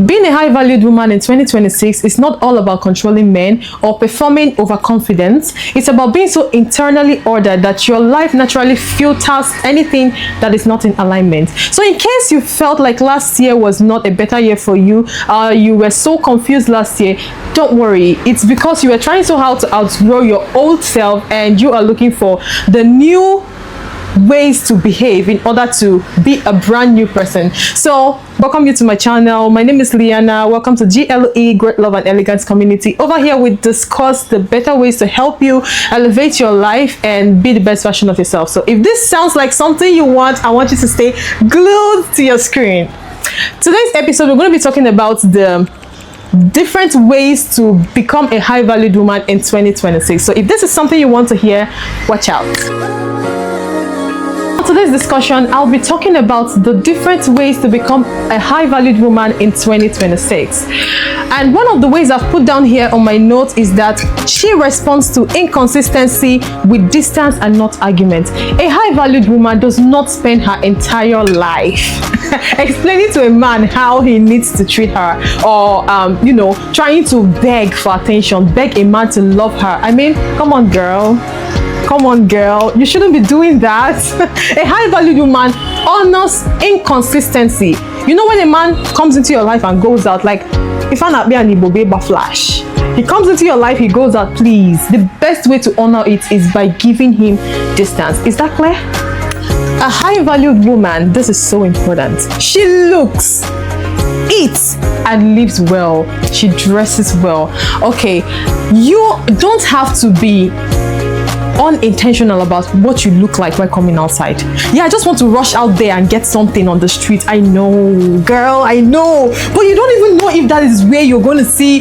Being a high-valued woman in 2026 is not all about controlling men or performing overconfidence. It's about being so internally ordered that your life naturally filters anything that is not in alignment. So in case you felt like last year was not a better year for you, you were so confused last year, don't worry. It's because you were trying so hard to outgrow your old self and you are looking for the new ways to behave in order to be a brand new person. So welcome you to my channel. My name is Liana. Welcome to GLE, Growth, Love and Elegance community. Over here we discuss the better ways to help you elevate your life and be the best version of yourself. So if this sounds like something you want, I want you to stay glued to your screen. Today's episode we're going to be talking about the different ways to become a high-valued woman in 2026. So if this is something you want to hear, watch out. Today's discussion, I'll be talking about the different ways to become a high-valued woman in 2026. And one of the ways I've put down here on my notes is that she responds to inconsistency with distance and not argument. A high-valued woman does not spend her entire life explaining to a man how he needs to treat her, or trying to beg for attention, beg a man to love her. I mean, come on girl, you shouldn't be doing that. A high-valued woman honors inconsistency. You know, when a man comes into your life and goes out, like if I'm not be an Ibobe flash, he comes into your life, he goes out, please, the best way to honor it is by giving him distance. Is that clear? A high-valued woman, this is so important. She looks, eats and lives well. She dresses well. Okay, you don't have to be unintentional about what you look like while coming outside. Yeah, I just want to rush out there and get something on the street. I know, girl, I know, but you don't even know if that is where you're going to see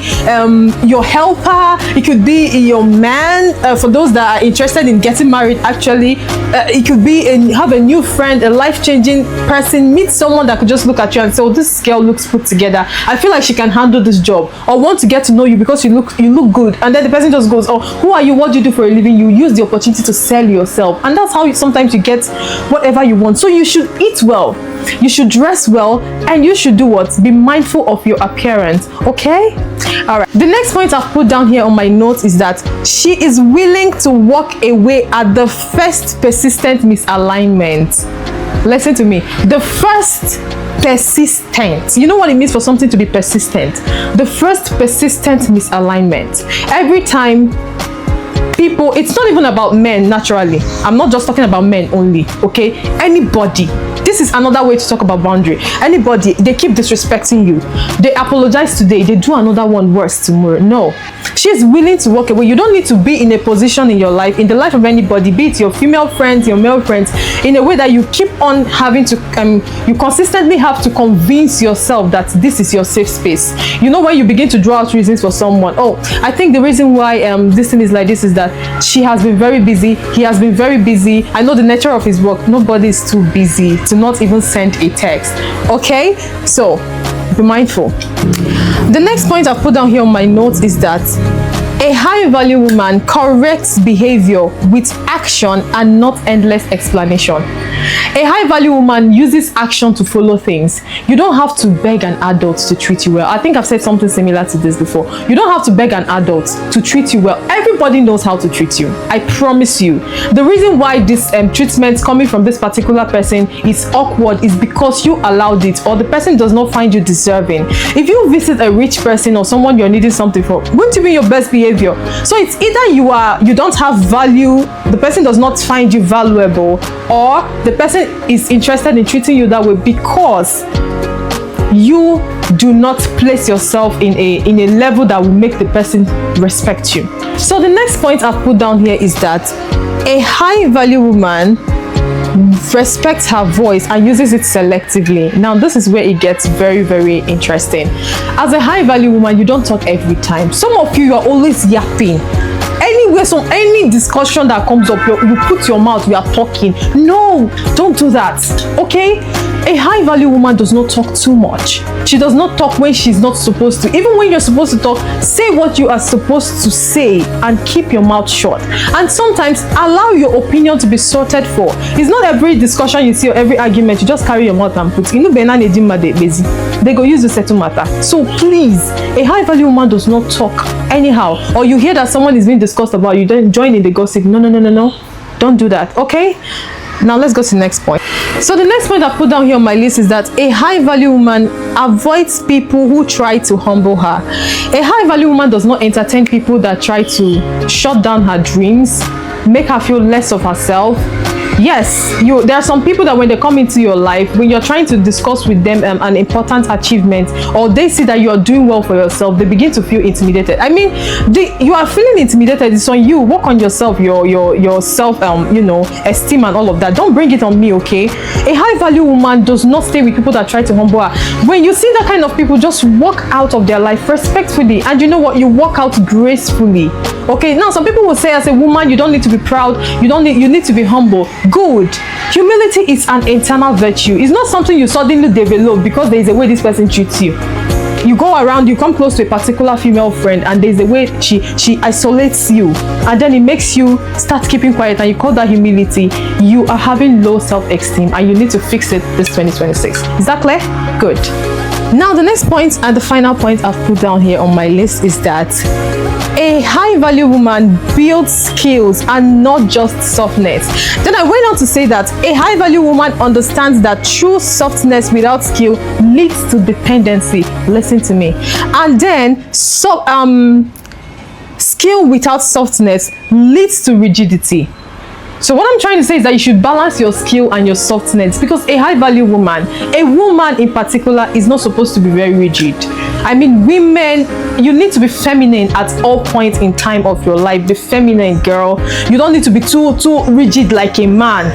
your helper. It could be your man, for those that are interested in getting married. Actually, it could be have a new friend, a life-changing person, meet someone that could just look at you and say, oh, this girl looks put together, I feel like she can handle this job, or want to get to know you because you look good. And then the person just goes, oh, who are you, what do you do for a living? You use the opportunity to sell yourself, and that's how sometimes you get whatever you want. So you should eat well, you should dress well, and you should do what? Be mindful of your appearance. Okay, all right. The next point I've put down here on my notes is that she is willing to walk away at the first persistent misalignment. Listen to me, the first persistent, you know what it means for something to be persistent? The first persistent misalignment. Every time people, it's not even about men. Naturally, I'm not just talking about men only, okay? Anybody, this is another way to talk about boundary. Anybody, they keep disrespecting you, they apologize today, they do another one worse tomorrow. No, she's willing to walk away. You don't need to be in a position in your life, in the life of anybody, be it your female friends, your male friends, in a way that you keep on having to you consistently have to convince yourself that this is your safe space. You know, when you begin to draw out reasons for someone, oh, I think the reason why this thing is like this is that she has been very busy, he has been very busy, I know the nature of his work. Nobody is too busy to not even send a text. Okay, so be mindful. The next point I've put down here on my notes is that a high-value woman corrects behavior with action and not endless explanation. A high-value woman uses action to follow things. You don't have to beg an adult to treat you well. I think I've said something similar to this before. You don't have to beg an adult to treat you well. Everybody knows how to treat you. I promise you. The reason why this treatment coming from this particular person is awkward is because you allowed it, or the person does not find you deserving. If you visit a rich person or someone you're needing something for, won't you be your best behavior? So it's either you don't have value, the person does not find you valuable, or the person is interested in treating you that way because you do not place yourself in a level that will make the person respect you. So the next point I've put down here is that a high value woman respects her voice and uses it selectively. Now this is where it gets very, very interesting. As a high value woman, you don't talk every time. Some of you are always yapping. Anywhere, so any discussion that comes up, you put your mouth, you are talking. No, don't do that, okay? A high value woman does not talk too much. She does not talk when she's not supposed to. Even when you're supposed to talk, say what you are supposed to say and keep your mouth shut. And sometimes allow your opinion to be sorted for. It's not every discussion you see or every argument you just carry your mouth and put. You know, they go use the settle matter. So please, a high value woman does not talk anyhow. Or you hear that someone is being discussed about you, then join in the gossip. No. Don't do that, okay? Now let's go to the next point. So the next point I put down here on my list is that a high value woman avoids people who try to humble her. A high value woman does not entertain people that try to shut down her dreams, make her feel less of herself. Yes, there are some people that when they come into your life, when you're trying to discuss with them an important achievement, or they see that you are doing well for yourself, they begin to feel intimidated. I mean, you are feeling intimidated. It's on you. Work on yourself, your self esteem and all of that. Don't bring it on me, okay? A high value woman does not stay with people that try to humble her. When you see that kind of people, just walk out of their life respectfully, and you know what, you walk out gracefully. Okay, now some people will say, as a woman, you don't need to be proud, you need to be humble. Good. Humility is an internal virtue. It's not something you suddenly develop because there is a way this person treats you. You go around, you come close to a particular female friend, and there's a way she isolates you, and then it makes you start keeping quiet, and you call that humility. You are having low self-esteem, and you need to fix it this 2026. Is that clear? Good. Now the next point and the final point I've put down here on my list is that a high value woman builds skills and not just softness. Then I went on to say that a high value woman understands that true softness without skill leads to dependency. Listen to me. And then skill without softness leads to rigidity. So what I'm trying to say is that you should balance your skill and your softness, because a high value woman, a woman in particular, is not supposed to be very rigid. I mean, women, you need to be feminine at all points in time of your life. Be feminine, girl. You don't need to be too rigid like a man.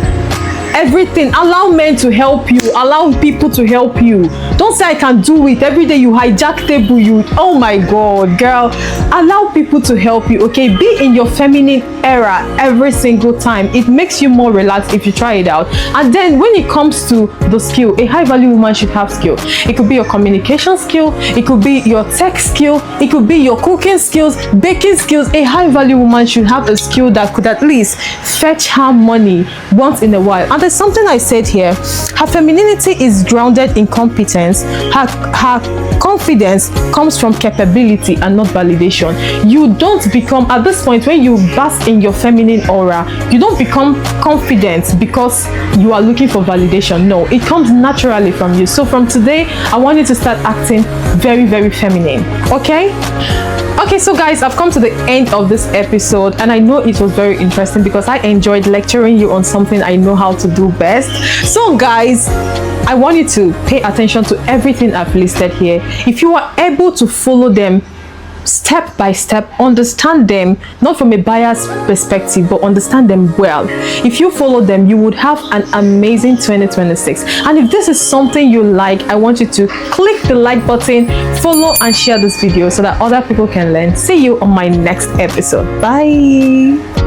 Everything, allow men to help you, allow people to help you. Don't say I can do it. Every day you hijack table, oh my god, girl. Allow people to help you, okay? Be in your feminine era every single time. It makes you more relaxed if you try it out. And then when it comes to the skill, a high value woman should have skill. It could be your communication skill, it could be your tech skill, it could be your cooking skills, baking skills. A high value woman should have a skill that could at least fetch her money once in a while. And there's something I said here. Her femininity is grounded in competence. Her confidence comes from capability and not validation. You don't become, at this point, when you bask in your feminine aura, you don't become confident because you are looking for validation. No, it comes naturally from you. So from today, I want you to start acting very, very feminine. Okay, so guys, I've come to the end of this episode, and I know it was very interesting because I enjoyed lecturing you on something I know how to do best. So guys, I want you to pay attention to everything I've listed here. If you are able to follow them step by step, understand them, not from a biased perspective, but understand them well. If you follow them, you would have an amazing 2026. And if this is something you like, I want you to click the like button, follow and share this video so that other people can learn. See you on my next episode. Bye.